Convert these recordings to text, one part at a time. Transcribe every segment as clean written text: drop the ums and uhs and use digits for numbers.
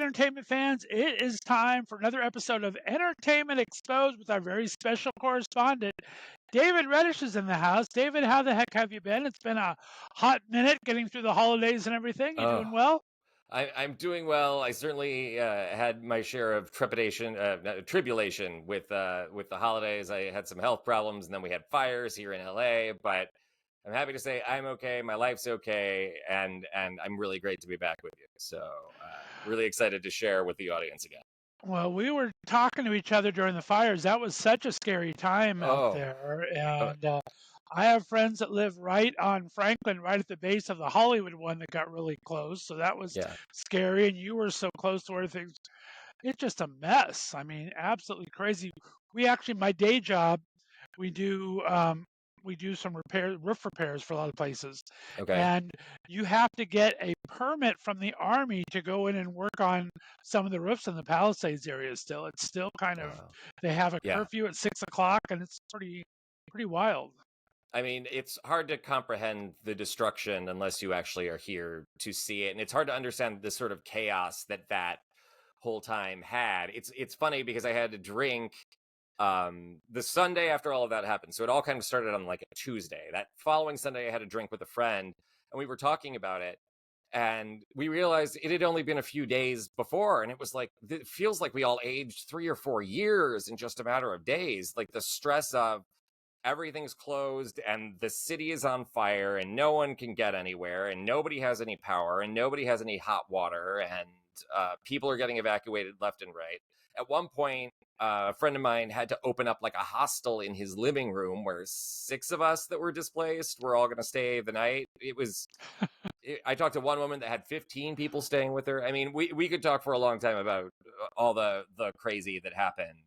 entertainment fans. It is time for another episode of Entertainment Exposed with our very special correspondent. David Reddish is in the house. David, how the heck have you been? It's been a hot minute getting through the holidays and everything. You Oh, doing well? I'm doing well. I certainly had my share of tribulation with the holidays. I had some health problems, and then we had fires here in LA. But I'm happy to say I'm okay. My life's okay, and I'm really great to be back with you. So really excited to share with the audience again. Well, we were talking to each other during the fires. That was such a scary time out Oh, there. uh, And I have friends that live right on Franklin, right at the base of the Hollywood one that got really close. So that was yeah, scary. And you were so close to where things, it's just a mess. I mean, absolutely crazy. We actually, my day job, we do some roof repairs for a lot of places, okay. and you have to get a permit from the army to go in and work on some of the roofs in the Palisades area. Still, it's still kind of Wow. they have a Yeah. curfew at 6 o'clock, and it's pretty wild. I mean, it's hard to comprehend the destruction unless you actually are here to see it, and it's hard to understand the sort of chaos that whole time had. It's funny because I had to drink the Sunday after all of that happened. So it all kind of started on like a Tuesday. That following Sunday, I had a drink with a friend, and we were talking about it, and we realized it had only been a few days before, and it was like it feels like we all aged 3 or 4 years in just a matter of days. Like the stress of everything's closed and the city is on fire and no one can get anywhere and nobody has any power and nobody has any hot water and people are getting evacuated left and right. At one point, a friend of mine had to open up like a hostel in his living room where 6 of us that were displaced were all going to stay the night. I talked to one woman that had 15 people staying with her. I mean, we could talk for a long time about all the crazy that happened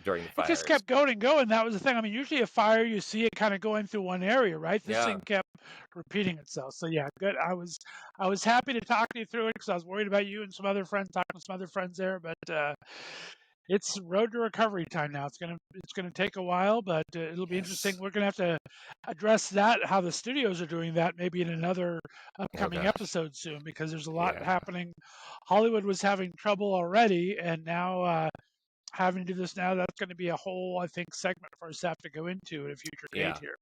during the It just fires. kept going and going. That was the thing. I mean, usually a fire, you see it kind of going through one area, right? This Yeah. thing kept repeating itself. So yeah, good. I was happy to talk you through it because I was worried about you and some other friends, talking to some other friends there. But it's road to recovery time now. It's gonna take a while, but it'll be interesting. Yes. We're gonna have to address that, how the studios are doing that, maybe in another Oh upcoming God. episode soon, because there's a lot Yeah. happening. Hollywood was having trouble already, and now having to do this now, that's going to be a whole, I think, segment for us to have to go into at a future date Yeah. here.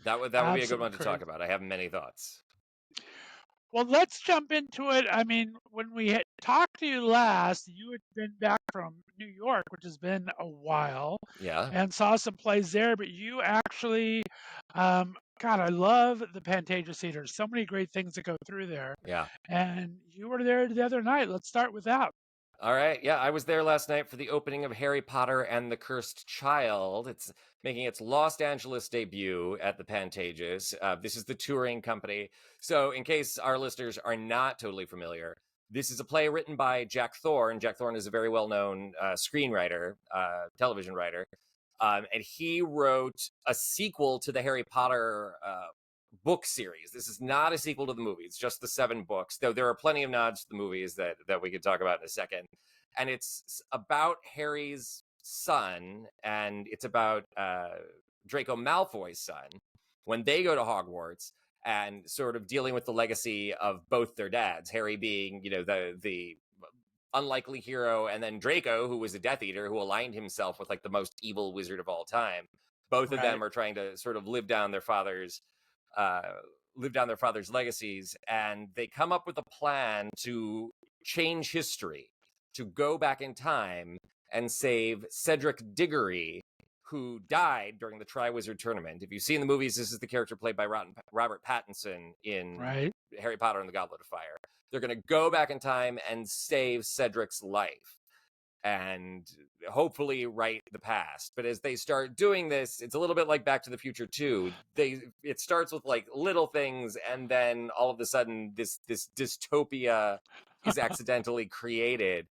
That would be a good Absolutely one to talk crazy. about. I have many thoughts. Well, let's jump into it. I mean, when we had talked to you last, you had been back from New York, which has been a while, Yeah. and saw some plays there. But you actually, God, I love the Pantages Theater. So many great things that go through there. Yeah. And you were there the other night. Let's start with that. All right. Yeah, I was there last night for the opening of Harry Potter and the Cursed Child. It's making its Los Angeles debut at the Pantages. This is the touring company. So, in case our listeners are not totally familiar, this is a play written by Jack Thorne. Jack Thorne is a very well-known screenwriter, television writer, and he wrote a sequel to the Harry Potter book series. This is not a sequel to the movie. It's just the 7 books, though there are plenty of nods to the movies that we could talk about in a second. And it's about Harry's son, and it's about Draco Malfoy's son when they go to Hogwarts and sort of dealing with the legacy of both their dads, Harry being, the unlikely hero, and then Draco, who was a Death Eater, who aligned himself with like the most evil wizard of all time. Both of Right. them are trying to sort of uh, live down their father's legacies, and they come up with a plan to change history, to go back in time and save Cedric Diggory, who died during the Triwizard Tournament. If you've seen the movies, this is the character played by Robert Pattinson in Right. Harry Potter and the Goblet of Fire. They're going to go back in time and save Cedric's life and hopefully write the past. But as they start doing this, it's a little bit like Back to the Future 2. It starts with like little things, and then all of a sudden this dystopia is accidentally created.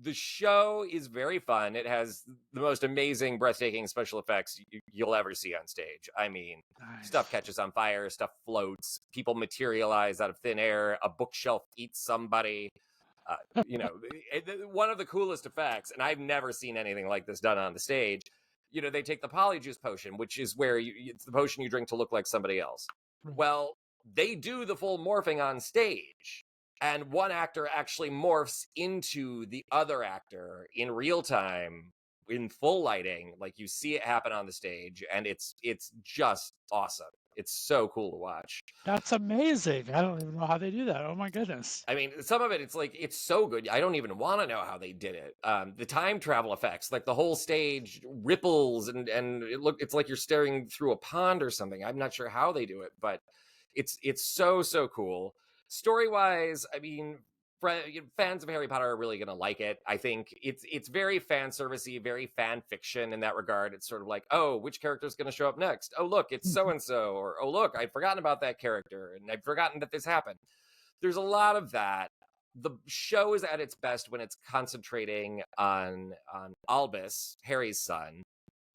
The show is very fun. It has the most amazing, breathtaking special effects you'll ever see on stage. I mean, stuff Nice. catches on fire, stuff floats, people materialize out of thin air, a bookshelf eats somebody. One of the coolest effects, and I've never seen anything like this done on the stage. They take the Polyjuice potion, which is where it's the potion you drink to look like somebody else. Right. Well, they do the full morphing on stage. and one actor actually morphs into the other actor in real time in full lighting. Like, you see it happen on the stage, and it's just awesome. It's so cool to watch. That's amazing. I don't even know how they do that. Oh my goodness. I mean, some of it, it's like, it's so good. I don't even want to know how they did it. The time travel effects, like the whole stage ripples, and it's like you're staring through a pond or something. I'm not sure how they do it, but it's so cool. Story wise, I mean, fans of Harry Potter are really going to like it. I think it's very fan servicey, very fan fiction in that regard. It's sort of like, oh, which character is going to show up next? Oh, look, it's so and so, or oh, look, I'd forgotten about that character, and I'd forgotten that this happened. There's a lot of that. The show is at its best when it's concentrating on Albus, Harry's son,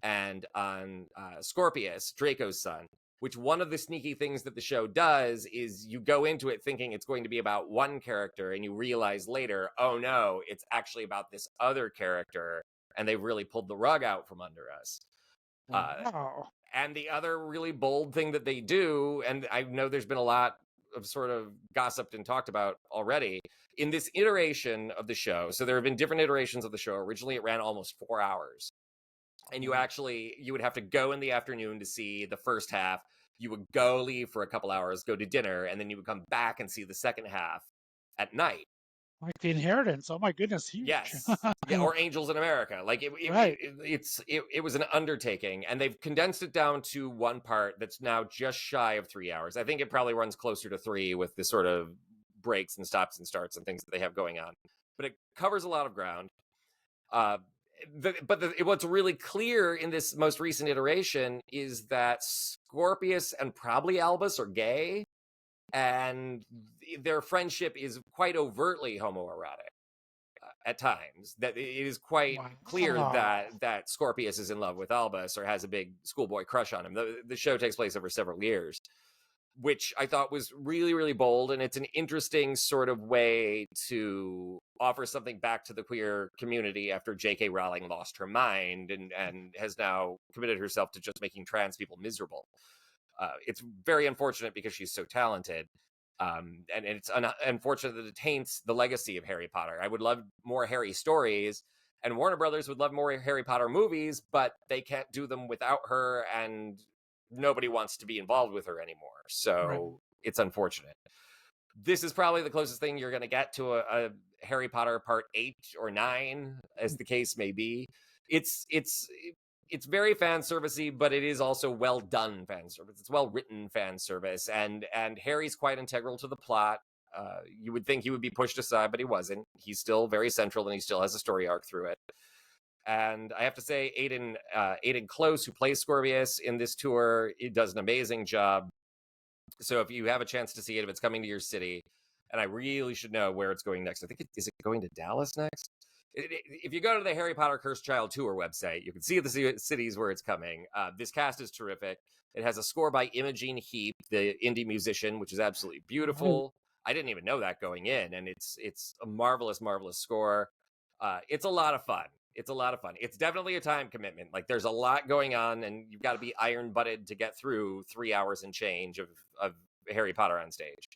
and on Scorpius, Draco's son. Which, one of the sneaky things that the show does is you go into it thinking it's going to be about one character, and you realize later, oh no, it's actually about this other character, and they've really pulled the rug out from under us. Wow. And the other really bold thing that they do, and I know there's been a lot of sort of gossiped and talked about already, in this iteration of the show. So there have been different iterations of the show. Originally, it ran almost 4 hours. And you would have to go in the afternoon to see the first half. You would leave for a couple hours, go to dinner, and then you would come back and see the second half at night. Like The Inheritance. Oh my goodness, huge. Yes. Yeah, or Angels in America. Like, Right. it was an undertaking, and they've condensed it down to one part that's now just shy of 3 hours. I think it probably runs closer to 3 with the sort of breaks and stops and starts and things that they have going on. But it covers a lot of ground. What's really clear in this most recent iteration is that Scorpius and probably Albus are gay, and their friendship is quite overtly homoerotic at times. That it is quite clear that Scorpius is in love with Albus or has a big schoolboy crush on him. The show takes place over several years, which I thought was really, really bold. And it's an interesting sort of way to offer something back to the queer community after J.K. Rowling lost her mind and has now committed herself to just making trans people miserable. It's very unfortunate because she's so talented. And it's unfortunate that it taints the legacy of Harry Potter. I would love more Harry stories, and Warner Brothers would love more Harry Potter movies, but they can't do them without her, and nobody wants to be involved with her anymore. So It's unfortunate. This is probably the closest thing you're going to get to a Harry Potter Part 8 or 9, as the case may be. It's very fan servicey, but it is also well done fan service. It's well written fan service, and Harry's quite integral to the plot. You would think he would be pushed aside, but he wasn't. He's still very central, and he still has a story arc through it. And I have to say, Aidan Close, who plays Scorpius in this tour, he does an amazing job. So if you have a chance to see it, if it's coming to your city, and I really should know where it's going next. I think is it going to Dallas next? If you go to the Harry Potter Cursed Child Tour website, you can see the cities where it's coming. This cast is terrific. It has a score by Imogen Heap, the indie musician, which is absolutely beautiful. I didn't even know that going in, and it's a marvelous, marvelous score. It's a lot of fun. It's definitely a time commitment. Like, there's a lot going on, and you've got to be iron-butted to get through 3 hours and change of Harry Potter on stage.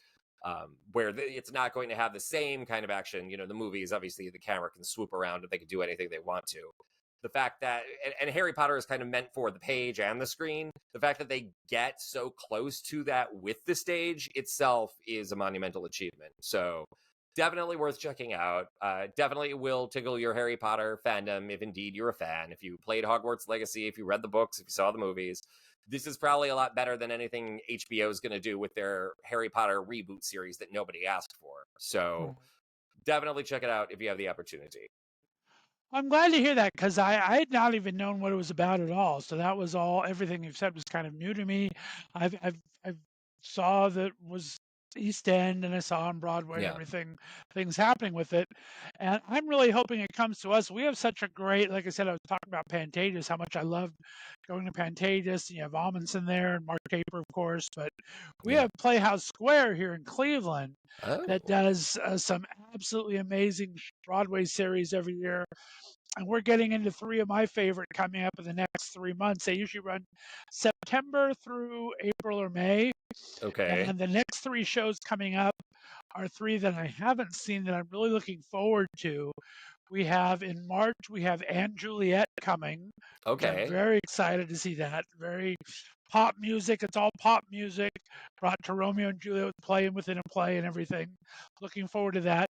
Where it's not going to have the same kind of action. You know, the movies, obviously, the camera can swoop around and they can do anything they want to. The fact that, and Harry Potter is kind of meant for the page and the screen, the fact that they get so close to that with the stage itself is a monumental achievement. So definitely worth checking out. Definitely will tickle your Harry Potter fandom if indeed you're a fan. If you played Hogwarts Legacy, if you read the books, if you saw the movies, this is probably a lot better than anything HBO is going to do with their Harry Potter reboot series that nobody asked for. So definitely check it out if you have the opportunity. I'm glad to hear that, because I had not even known what it was about at all. So that was everything you've said was kind of new to me. I've saw that was East End, and I saw on Broadway things happening with it, and I'm really hoping it comes to us. We have such a great, like I said, I was talking about Pantages, how much I loved going to Pantages. You have Amundsen there and Mark Taper, of course, but we have Playhouse Square here in Cleveland that does some absolutely amazing Broadway series every year. and we're getting into three of my favorite coming up in the next 3 months. They usually run September through April or May, Okay. and the next three shows coming up are three that I haven't seen that I'm really looking forward to. We have in March, we have Anne Juliet coming, which I'm Okay. very excited to see that. Very pop music. It's all pop music brought to Romeo and Juliet, playing within a play and everything. Looking forward to that.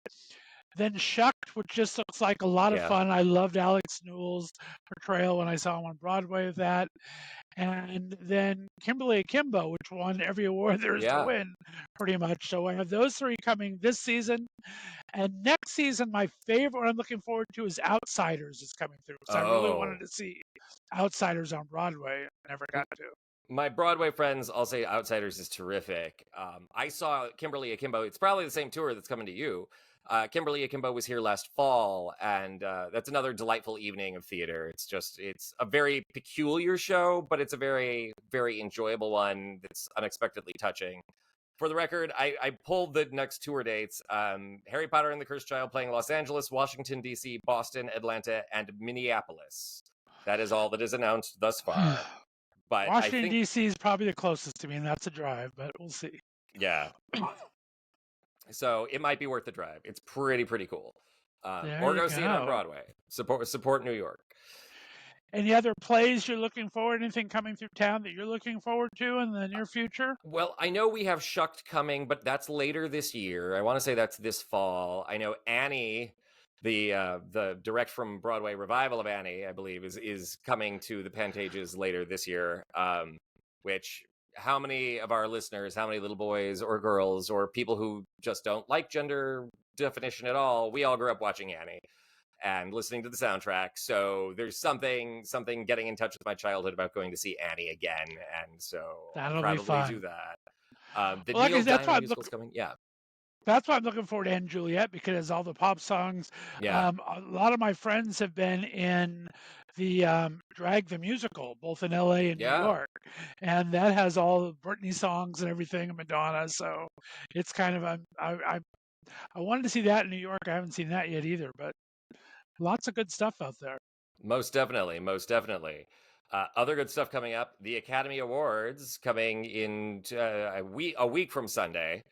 Then Shucked, which just looks like a lot of Yeah. fun. I loved Alex Newell's portrayal when I saw him on Broadway with that. And then Kimberly Akimbo, which won every award there is to Yeah. win, pretty much. So I have those three coming this season. And next season, my favorite one I'm looking forward to is Outsiders is coming through. Because I really wanted Oh. to see Outsiders on Broadway. Never got to. My Broadway friends all say Outsiders is terrific. I saw Kimberly Akimbo. It's probably the same tour that's coming to you. Kimberly Akimbo was here last fall, and that's another delightful evening of theater. It's a very peculiar show, but it's a very, very enjoyable one that's unexpectedly touching. For the record, I pulled the next tour dates. Harry Potter and the Cursed Child playing Los Angeles, Washington, D.C., Boston, Atlanta, and Minneapolis. That is all that is announced thus far. But I Washington, think, D.C. is probably the closest to me, and that's a drive, but we'll see. yeah. So it might be worth the drive. It's pretty cool. There Or you go see it on go. Broadway. Support New York. Any other plays you're looking forward? Anything coming through town that you're looking forward to in the near future? Well, I know we have Shucked coming, but that's later this year. I want to say that's this fall. I know Annie, the direct from Broadway revival of Annie, I believe, is coming to the Pantages later this year. Which how many of our listeners, how many little boys or girls or people who just don't like gender definition at all, we all grew up watching Annie and listening to the soundtrack. So there's something getting in touch with my childhood about going to see Annie again, and so I'll That'll be probably do fun. that. The Well, like I Neil said, that's why Diamond I'm musical's looking. coming. Yeah, That's why I'm looking forward to Anne Juliet because all the pop songs. yeah, A lot of my friends have been in the Drag the musical, both in L.A. and New yeah. York, and that has all the Britney songs and everything, and Madonna. So it's kind of I wanted to see that in New York. I haven't seen that yet either, but lots of good stuff out there. Most definitely, most definitely. Other good stuff coming up. The Academy Awards coming in a week from Sunday.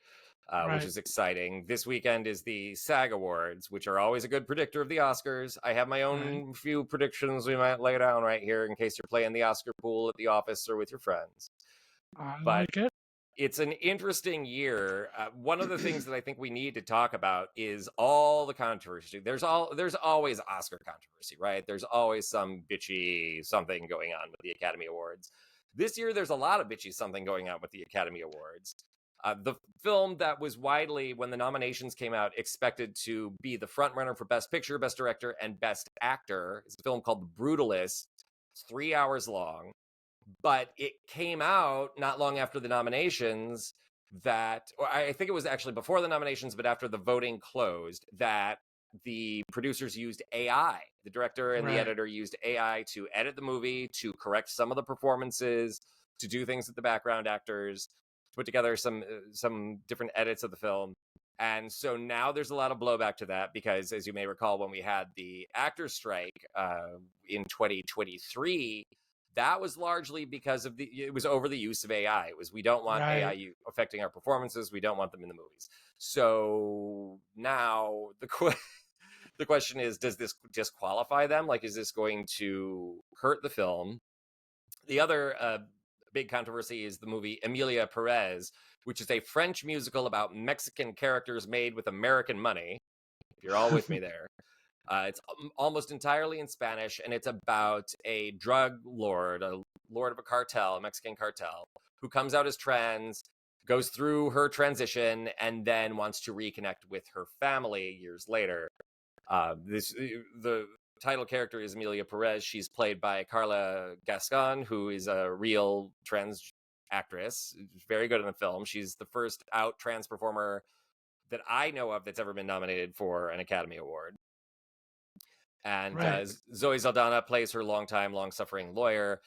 Which Right. is exciting. This weekend is the SAG Awards, which are always a good predictor of the Oscars. I have my Right. own few predictions we might lay down right here in case you're playing the Oscar pool at the office or with your friends. I But like it. it's an interesting year. One of the things that I think we need to talk about is all the controversy. There's always Oscar controversy, right? There's always some bitchy something going on with the Academy Awards. This year, there's a lot of bitchy something going on with the Academy Awards. The film that was widely, when the nominations came out, expected to be the front runner for Best Picture, Best Director, and Best Actor is a film called The Brutalist. It's 3 hours long, but it came out not long after the nominations or I think it was actually before the nominations, but after the voting closed, that the producers used AI. The director and the Right. editor used AI to edit the movie, to correct some of the performances, to do things with the background actors, to put together some different edits of the film. And so now there's a lot of blowback to that because, as you may recall, when we had the actors strike in 2023, that was largely because it was over the use of AI. It was, we don't want Right. AI affecting our performances. We don't want them in the movies. So now the question is, does this disqualify them? Like, is this going to hurt the film? The other big controversy is the movie Emilia Perez, which is a French musical about Mexican characters made with American money. If you're all with me there. It's almost entirely in Spanish, and it's about a drug lord, a lord of a cartel, a Mexican cartel, who comes out as trans, goes through her transition, and then wants to reconnect with her family years later. The title character is Emilia Perez. She's played by Carla Gascon, who is a real trans actress, very good in the film. She's the first out trans performer that I know of that's ever been nominated for an Academy Award. And Right. Zoe Saldana plays her long-suffering lawyer.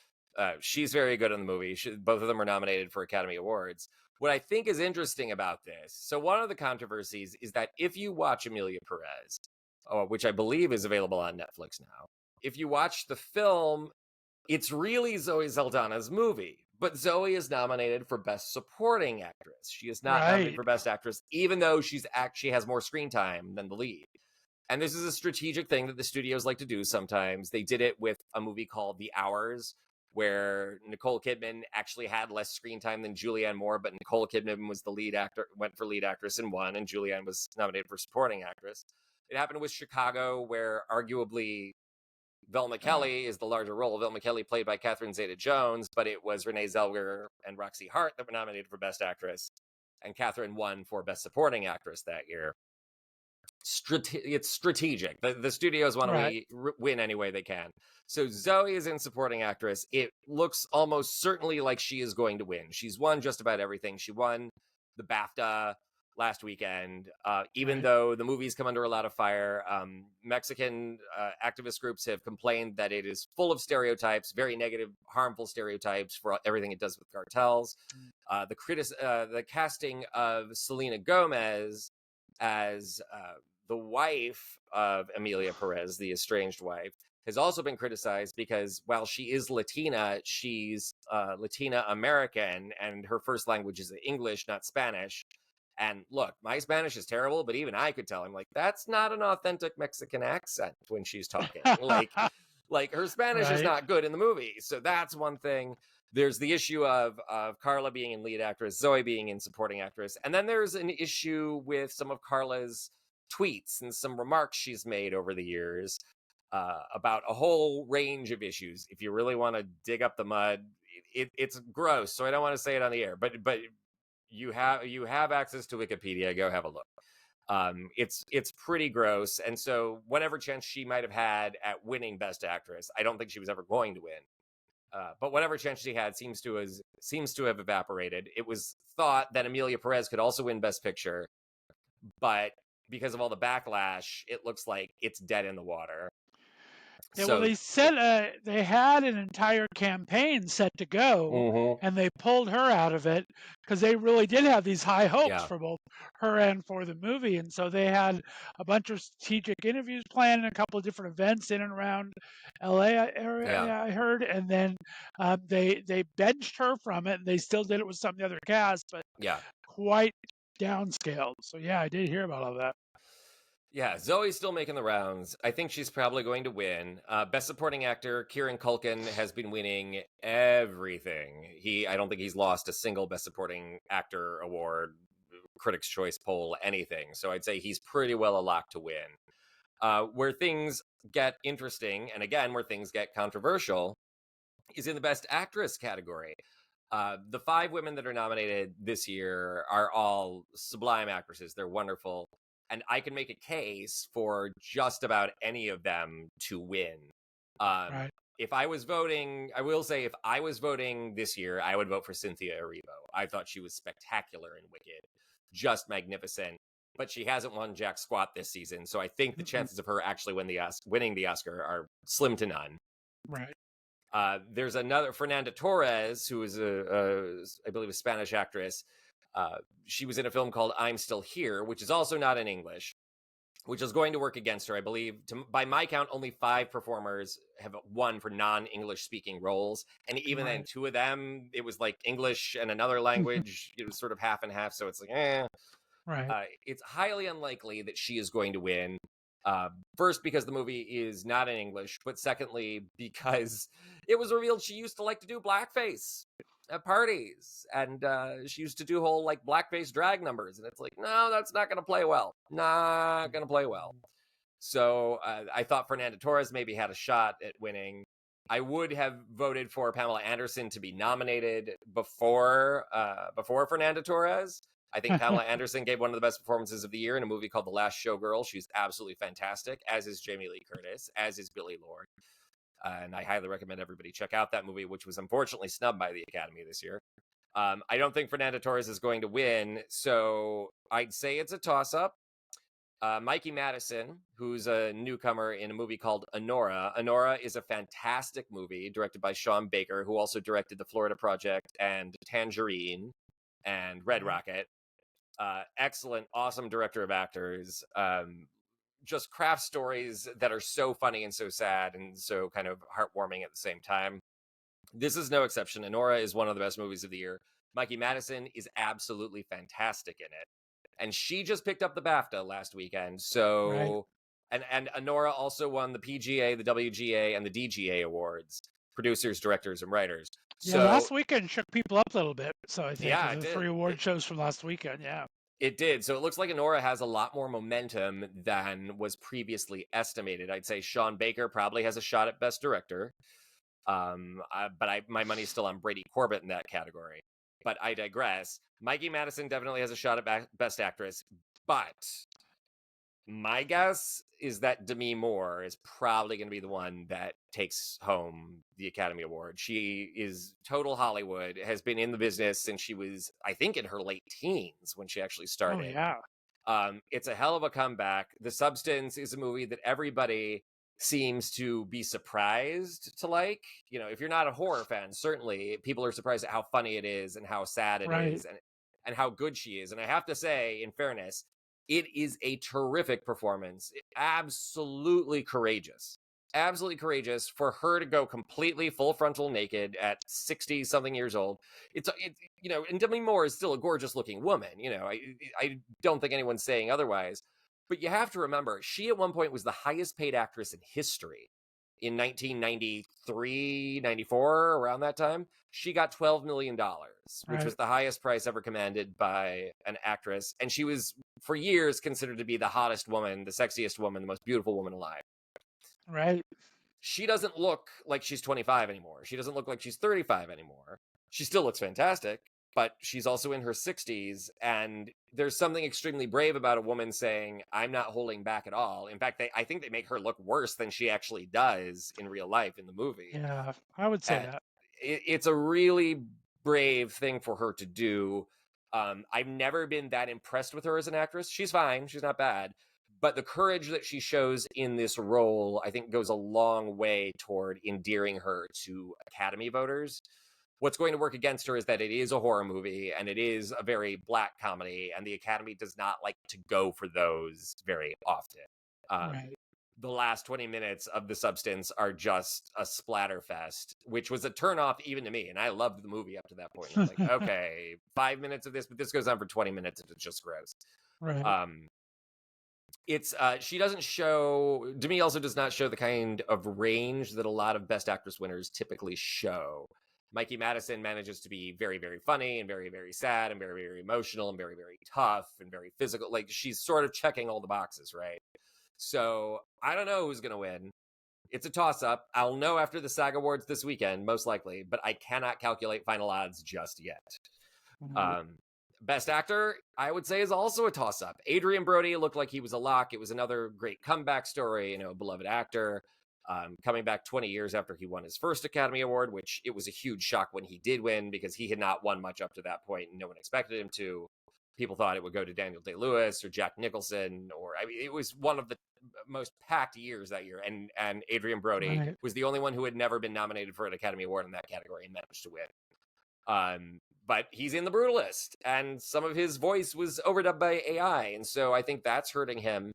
She's very good in the movie. Both of them are nominated for Academy Awards. What I think is interesting about this, so one of the controversies is that if you watch Emilia Perez, which I believe is available on Netflix now. If you watch the film, it's really Zoe Saldana's movie, but Zoe is nominated for Best Supporting Actress. She is not nominated Right. for Best Actress, even though she has more screen time than the lead. And this is a strategic thing that the studios like to do sometimes. They did it with a movie called The Hours, where Nicole Kidman actually had less screen time than Julianne Moore, but Nicole Kidman was the lead actor, went for lead actress and won, and Julianne was nominated for supporting actress. It happened with Chicago, where arguably Velma Kelly is the larger role. Velma Kelly played by Catherine Zeta-Jones, but it was Renee Zellweger and Roxy Hart that were nominated for Best Actress, and Catherine won for Best Supporting Actress that year. It's strategic. The studios want to win any way they can. So Zoe is in supporting actress. It looks almost certainly like she is going to win. She's won just about everything. She won the BAFTA last weekend, even though the movie's come under a lot of fire. Mexican activist groups have complained that it is full of stereotypes, very negative, harmful stereotypes for everything it does with cartels. The casting of Selena Gomez as the wife of Emilia Perez, the estranged wife, has also been criticized because while she is Latina, she's Latina American, and her first language is English, not Spanish. And look, my Spanish is terrible, but even I could tell him, like, that's not an authentic Mexican accent when she's talking. like her Spanish is not good in the movie. So that's one thing. There's the issue of Carla being in lead actress, Zoe being in supporting actress. And then there's an issue with some of Carla's tweets and some remarks she's made over the years about a whole range of issues. If you really want to dig up the mud, it's gross. So I don't want to say it on the air, but you have access to Wikipedia. Go have a look. It's pretty gross. And so whatever chance she might have had at winning Best Actress, I don't think she was ever going to win. But whatever chance she had seems to have evaporated. It was thought that Emilia Perez could also win Best Picture, but because of all the backlash, it looks like it's dead in the water. Yeah, well, they said they had an entire campaign set to go, and they pulled her out of it because they really did have these high hopes for both her and for the movie. And so they had a bunch of strategic interviews planned and a couple of different events in and around LA area, I heard. And then they benched her from it, and they still did it with some of the other cast, but quite downscaled. So yeah, I did hear about all that. Yeah, Zoe's still making the rounds. I think she's probably going to win. Best Supporting Actor, Kieran Culkin has been winning everything. I don't think he's lost a single Best Supporting Actor award, Critics' Choice poll, anything. So I'd say he's pretty well a lock to win. Where things get interesting, and again, where things get controversial, is in the Best Actress category. The 5 women that are nominated this year are all sublime actresses. They're wonderful. And I can make a case for just about any of them to win. If I was voting, I will say if I was voting this year, I would vote for Cynthia Erivo. I thought she was spectacular in Wicked. Just magnificent. But she hasn't won jack squat this season. So I think the chances of her actually winning the Oscar are slim to none. There's another, Fernanda Torres, who is I believe a Spanish actress. She was in a film called I'm Still Here, which is also not in English, which is going to work against her. I believe, by my count, only 5 performers have won for non-English speaking roles. And even then, 2 of them, it was like English and another language. It was sort of half and half. So it's like, it's highly unlikely that she is going to win. First, because the movie is not in English, but secondly, because it was revealed she used to like to do blackface at parties, and she used to do whole like blackface drag numbers, and it's like, no, that's not going to play well. Not going to play well. So I thought Fernanda Torres maybe had a shot at winning. I would have voted for Pamela Anderson to be nominated before Fernanda Torres. I think Pamela Anderson gave one of the best performances of the year in a movie called The Last Showgirl. She's absolutely fantastic, as is Jamie Lee Curtis, as is Billie Lourd. And I highly recommend everybody check out that movie, which was unfortunately snubbed by the Academy this year. I don't think Fernanda Torres is going to win, so I'd say it's a toss-up. Mikey Madison, who's a newcomer in a movie called Honora. Honora is a fantastic movie directed by Sean Baker, who also directed The Florida Project and Tangerine and Red Rocket. Excellent, awesome director of actors. just craft stories that are so funny and so sad and so kind of heartwarming at the same time. This is no exception. Anora is one of the best movies of the year. Mikey Madison is absolutely fantastic in it. And she just picked up the BAFTA last weekend. So, and Anora also won the PGA, the WGA, and the DGA awards, producers, directors, and writers. Yeah, So, last weekend shook people up a little bit. So I think yeah, with it the did. 3 award shows from last weekend. Yeah. It did. So it looks like Anora has a lot more momentum than was previously estimated. I'd say Sean Baker probably has a shot at Best Director. But my money's still on Brady Corbett in that category. But I digress. Mikey Madison definitely has a shot at Best Actress. But my guess is that Demi Moore is probably going to be the one that takes home the Academy Award. She is total Hollywood, has been in the business since she was, I think, in her late teens when she actually started. Oh, yeah. It's a hell of a comeback. The Substance is a movie that everybody seems to be surprised to like. You know, if you're not a horror fan, certainly people are surprised at how funny it is and how sad it is and how good she is. And I have to say, in fairness, it is a terrific performance. Absolutely courageous. Absolutely courageous for her to go completely full frontal naked at 60 something years old. It's you know, and Demi Moore is still a gorgeous looking woman. You know, I don't think anyone's saying otherwise. But you have to remember, she at one point was the highest paid actress in history in 1993, 94, around that time. She got $12 million, which was the highest price ever commanded by an actress. And she was, for years, considered to be the hottest woman, the sexiest woman, the most beautiful woman alive. Right. She doesn't look like she's 25 anymore. She doesn't look like she's 35 anymore. She still looks fantastic, but she's also in her 60s. And there's something extremely brave about a woman saying, I'm not holding back at all. In fact, I think they make her look worse than she actually does in real life in the movie. Yeah, I would say that. It's a really brave thing for her to do. I've never been that impressed with her as an actress. She's fine. She's not bad. But the courage that she shows in this role, I think, goes a long way toward endearing her to Academy voters. What's going to work against her is that it is a horror movie and it is a very black comedy, and the Academy does not like to go for those very often. The last 20 minutes of The Substance are just a splatterfest, which was a turnoff even to me. And I loved the movie up to that point. I was like, okay, 5 minutes of this, but this goes on for 20 minutes and it's just gross. It's she doesn't show, Demi also does not show the kind of range that a lot of Best Actress winners typically show. Mikey Madison manages to be very, very funny and very, very sad and very, very emotional and very, very tough and very physical. Like, she's sort of checking all the boxes, right? So I don't know who's going to win. It's a toss-up. I'll know after the SAG Awards this weekend, most likely, but I cannot calculate final odds just yet. Best Actor, I would say, is also a toss-up. Adrian Brody looked like he was a lock. It was another great comeback story, you know, a beloved actor, coming back 20 years after he won his first Academy Award, which it was a huge shock when he did win because he had not won much up to that point and no one expected him to. People thought it would go to Daniel Day-Lewis or Jack Nicholson, or I mean, it was one of the most packed years that year. And Adrian Brody was the only one who had never been nominated for an Academy Award in that category and managed to win. But he's in the Brutalist, and some of his voice was overdubbed by AI, and so I think that's hurting him.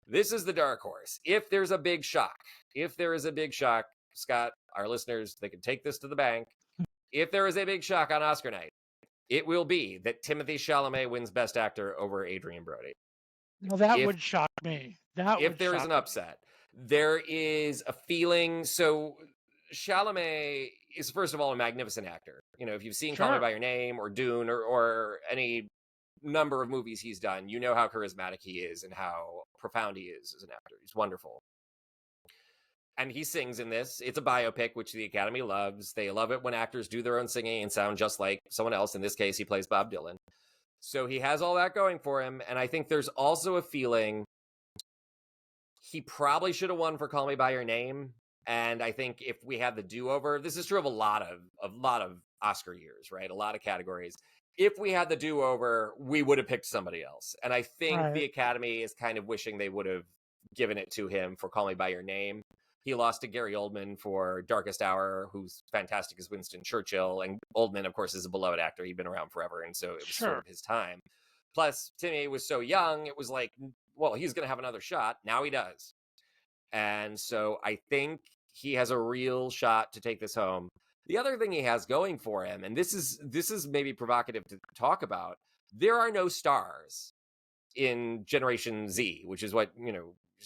This is the dark horse. If there's a big shock, Scott, our listeners, they can take this to the bank. If there is a big shock on Oscar night, it will be that Timothée Chalamet wins Best Actor over Adrian Brody. Well, that would shock me. If there is an upset, there is a feeling. So Chalamet is, first of all, a magnificent actor. You know, if you've seen Call Me by Your Name or Dune or any number of movies he's done, you know how charismatic he is and how profound he is as an actor. He's wonderful. And he sings in this. It's a biopic, which the Academy loves. They love it when actors do their own singing and sound just like someone else. In this case, he plays Bob Dylan. So he has all that going for him. And I think there's also a feeling he probably should have won for Call Me by Your Name. And I think if we had the do-over, this is true of a lot of Oscar years, right? A lot of categories. If we had the do-over, we would have picked somebody else. And I think the Academy is kind of wishing they would have given it to him for Call Me by Your Name. He lost to Gary Oldman for Darkest Hour, who's fantastic as Winston Churchill. And Oldman, of course, is a beloved actor. He'd been around forever, and so it was sort of his time. Plus, Timmy was so young, it was like well, he's going to have another shot. Now he does. And so I think he has a real shot to take this home. The other thing he has going for him, and this is maybe provocative to talk about, there are no stars in Generation Z, which is what,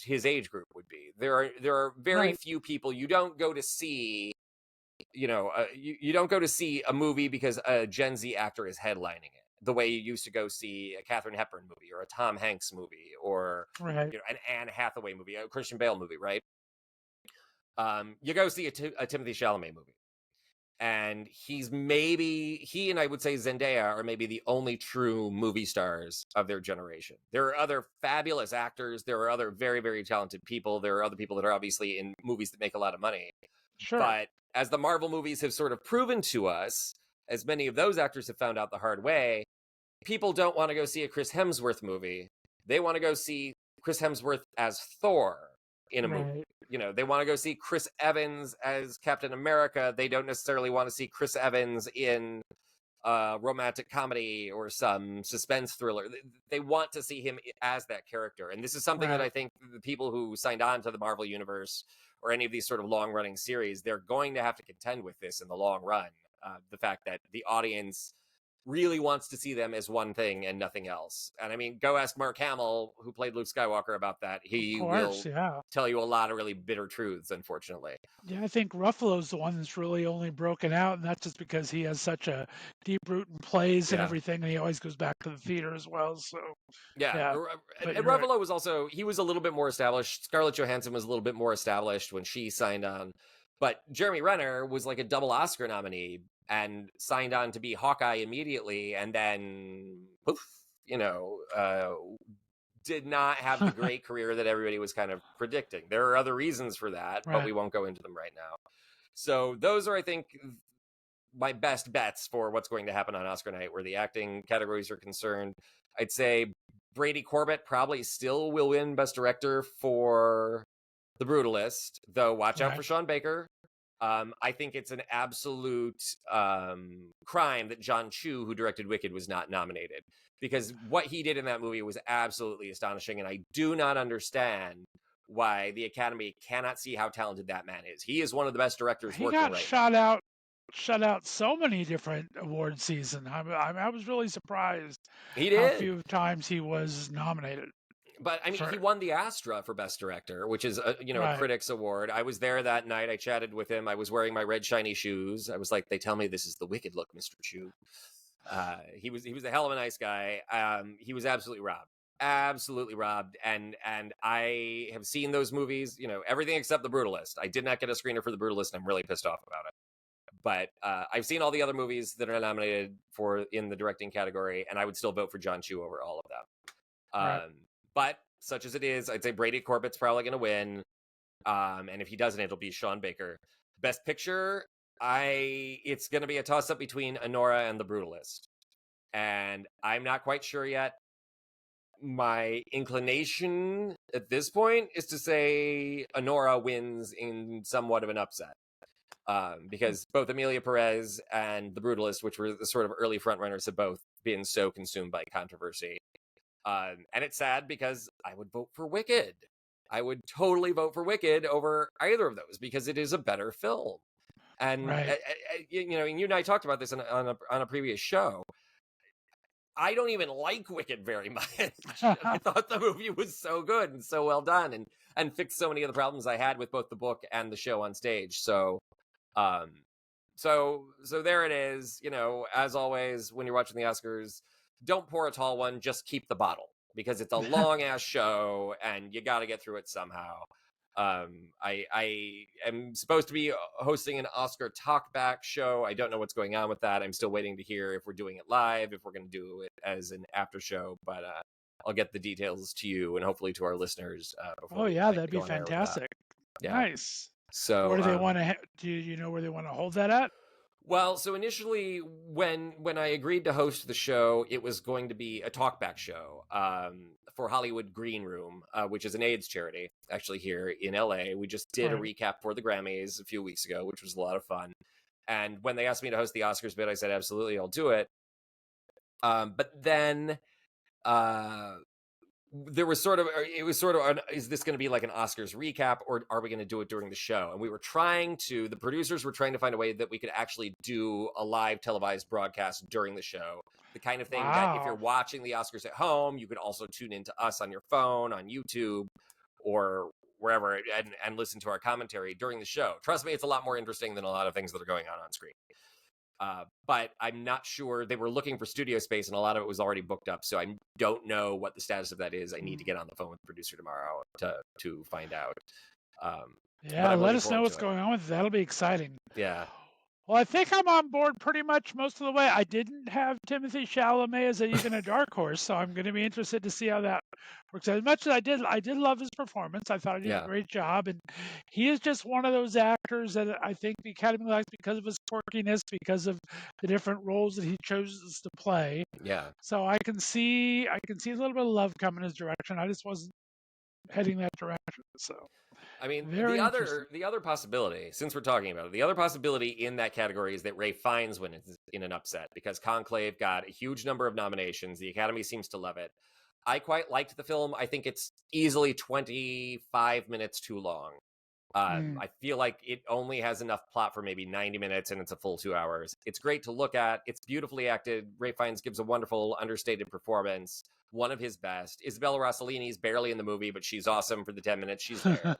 his age group would be. There are very few people. You don't go to see, you don't go to see a movie because a Gen Z actor is headlining it, the way you used to go see a Katharine Hepburn movie or a Tom Hanks movie or an Anne Hathaway movie, a Christian Bale movie, right? You go see a Timothée Chalamet movie. And he and I would say Zendaya are maybe the only true movie stars of their generation. There are other fabulous actors. There are other very, very talented people. There are other people that are obviously in movies that make a lot of money. Sure. But as the Marvel movies have sort of proven to us, as many of those actors have found out the hard way, people don't want to go see a Chris Hemsworth movie. They want to go see Chris Hemsworth as Thor in a movie. They want to go see Chris Evans as Captain America. They don't necessarily want to see Chris Evans in a romantic comedy or some suspense thriller. They want to see him as that character. And this is something that I think the people who signed on to the Marvel Universe or any of these sort of long-running series, they're going to have to contend with this in the long run. The fact that the audience really wants to see them as one thing and nothing else. And I mean, go ask Mark Hamill, who played Luke Skywalker, about that. He will tell you a lot of really bitter truths, unfortunately. Yeah, I think Ruffalo's the one that's really only broken out, and that's just because he has such a deep root in plays and everything, and he always goes back to the theater as well. So and Ruffalo was also, he was a little bit more established. Scarlett Johansson was a little bit more established when she signed on. But Jeremy Renner was like a double Oscar nominee and signed on to be Hawkeye immediately, and then poof, did not have the great career that everybody was kind of predicting. There are other reasons for that, but we won't go into them right now. So those are, I think, my best bets for what's going to happen on Oscar night where the acting categories are concerned. I'd say Brady Corbett probably still will win Best Director for The Brutalist, though watch out for Sean Baker. I think it's an absolute crime that John Chu, who directed Wicked, was not nominated, because what he did in that movie was absolutely astonishing, and I do not understand why the Academy cannot see how talented that man is. He is one of the best directors working right now. He got shut out so many different award seasons. I was really surprised how few times he was nominated. But I mean, he won the Astra for Best Director, which is a Critics Award. I was there that night. I chatted with him. I was wearing my red shiny shoes. I was like, "They tell me this is the Wicked look, Mr. Chu." He was a hell of a nice guy. He was absolutely robbed. And I have seen those movies. Everything except The Brutalist. I did not get a screener for The Brutalist, and I'm really pissed off about it. But I've seen all the other movies that are nominated for in the directing category, and I would still vote for John Chu over all of them. But such as it is, I'd say Brady Corbett's probably going to win. And if he doesn't, it'll be Sean Baker. Best Picture, it's going to be a toss-up between Anora and The Brutalist. And I'm not quite sure yet. My inclination at this point is to say Anora wins in somewhat of an upset. Because both Emilia Perez and The Brutalist, which were the sort of early frontrunners, have both been so consumed by controversy. And it's sad because I would vote for Wicked. I would totally vote for Wicked over either of those because it is a better film. And you and I talked about this on a previous show. I don't even like Wicked very much. I thought the movie was so good and so well done and fixed so many of the problems I had with both the book and the show on stage. So there it is. As always, when you're watching the Oscars, don't pour a tall one, just keep the bottle, because it's a long ass show and you got to get through it somehow. I am supposed to be hosting an Oscar talkback show. I don't know what's going on with that. I'm still waiting to hear if we're doing it live, if we're going to do it as an after show, but I'll get the details to you and hopefully to our listeners. That'd be fantastic. Nice. So where do they want to? Do you know where they want to hold that at? Well, so initially, when I agreed to host the show, it was going to be a talkback show for Hollywood Green Room, which is an AIDS charity, actually here in LA. We just did a recap for the Grammys a few weeks ago, which was a lot of fun. And when they asked me to host the Oscars bit, I said, absolutely, I'll do it. But then there was sort of, it was sort of, is this going to be like an Oscars recap, or are we going to do it during the show? And we were the producers were trying to find a way that we could actually do a live televised broadcast during the show. The kind of thing that if you're Wow. watching the Oscars at home, you could also tune into us on your phone, on YouTube, or wherever, and listen to our commentary during the show. Trust me, it's a lot more interesting than a lot of things that are going on screen. But I'm not sure. They were looking for studio space, and a lot of it was already booked up. So I don't know what the status of that is. I need to get on the phone with the producer tomorrow to find out. But Yeah, I'm let looking us know forward what's to it. going on with it. That'll be exciting. Yeah. Well, I think I'm on board pretty much most of the way. I didn't have Timothy Chalamet as even a dark horse, so I'm going to be interested to see how that works. As much as I did love his performance. I thought he did a Yeah. great job, and he is just one of those actors that I think the Academy likes because of his quirkiness, because of the different roles that he chooses to play. Yeah. So I can see a little bit of love coming his direction. I just wasn't heading that direction. So I mean, very interesting. the other possibility, since we're talking about it, the other possibility in that category is that Ray Fiennes wins in an upset, because Conclave got a huge number of nominations. The Academy seems to love it. I quite liked the film. I think it's easily 25 minutes too long. I feel like it only has enough plot for maybe 90 minutes, and it's a full 2 hours. It's great to look at. It's beautifully acted. Ray Fiennes gives a wonderful, understated performance, one of his best. Isabella Rossellini's barely in the movie, but she's awesome for the 10 minutes she's there.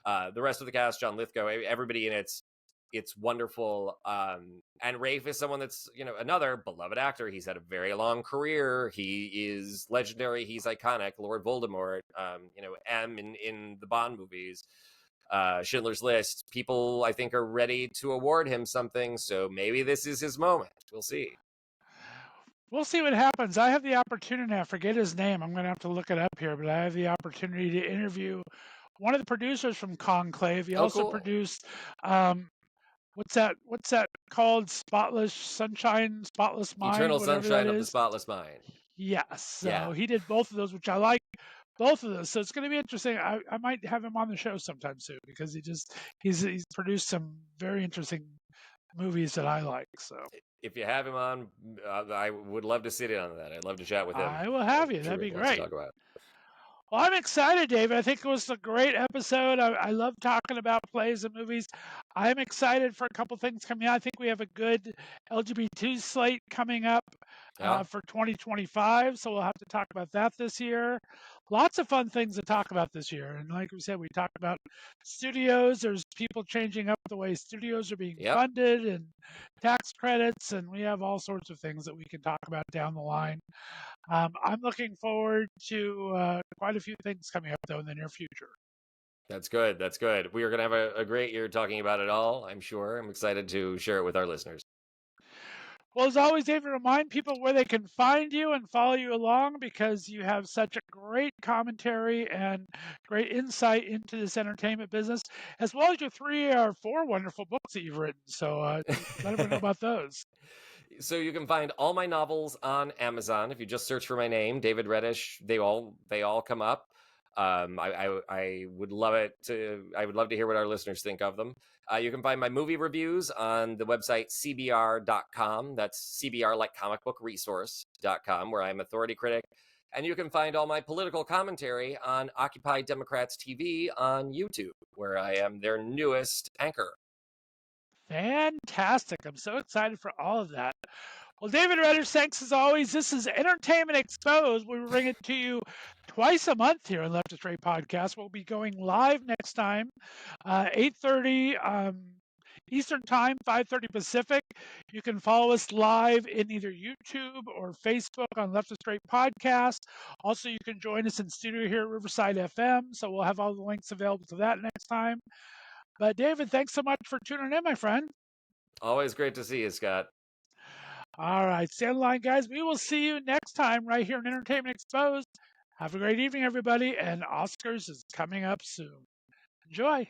The rest of the cast, John Lithgow, everybody in it's wonderful. And Rafe is someone that's, another beloved actor. He's had a very long career. He is legendary. He's iconic. Lord Voldemort, M in the Bond movies. Schindler's List. People, I think, are ready to award him something, so maybe this is his moment. We'll see. We'll see what happens. I have the opportunity, I forget his name, I'm going to have to look it up here, but I have the opportunity to interview one of the producers from Conclave. He also cool. produced, what's that called? Spotless Mind, Eternal whatever Sunshine that of the is. Spotless Mind. Yes. So Yeah. he did both of those, which I like both of those. So it's going to be interesting. I might have him on the show sometime soon, because he's produced some very interesting movies that I like. So If you have him on, I would love to sit in on that. I'd love to chat with him. I will have you. I'm sure That'd we be have lots to great. talk about. Well, I'm excited, David. I think it was a great episode. I love talking about plays and movies. I'm excited for a couple things coming out. I think we have a good LGBT slate coming up for 2025, so we'll have to talk about that this year. Lots of fun things to talk about this year. And like we said, we talked about studios. There's people changing up the way studios are being funded, and tax credits, and we have all sorts of things that we can talk about down the line. I'm looking forward to quite a few things coming up, though, in the near future. That's good. That's good. We are going to have a great year talking about it all, I'm sure. I'm excited to share it with our listeners. Well, as always, David, remind people where they can find you and follow you along, because you have such a great commentary and great insight into this entertainment business, as well as your 3 or 4 wonderful books that you've written. So let everyone know about those. So you can find all my novels on Amazon. If you just search for my name, David Reddish, they all come up. I would love I would love to hear what our listeners think of them. You can find my movie reviews on the website cbr.com. That's CBR, like comic book resource.com, where I'm authority critic. And you can find all my political commentary on Occupy Democrats TV on YouTube, where I am their newest anchor. Fantastic. I'm so excited for all of that. Well, David Reddish, thanks as always. This is Entertainment Exposed. We bring it to you twice a month here on Left to Straight Podcast. We'll be going live next time, 8:30 Eastern Time, 5:30 Pacific. You can follow us live in either YouTube or Facebook on Left to Straight Podcast. Also, you can join us in studio here at Riverside FM, so we'll have all the links available to that next time. But David, thanks so much for tuning in, my friend. Always great to see you, Scott. All right, stay on the line, guys. We will see you next time right here on Entertainment Exposed. Have a great evening, everybody, and Oscars is coming up soon. Enjoy.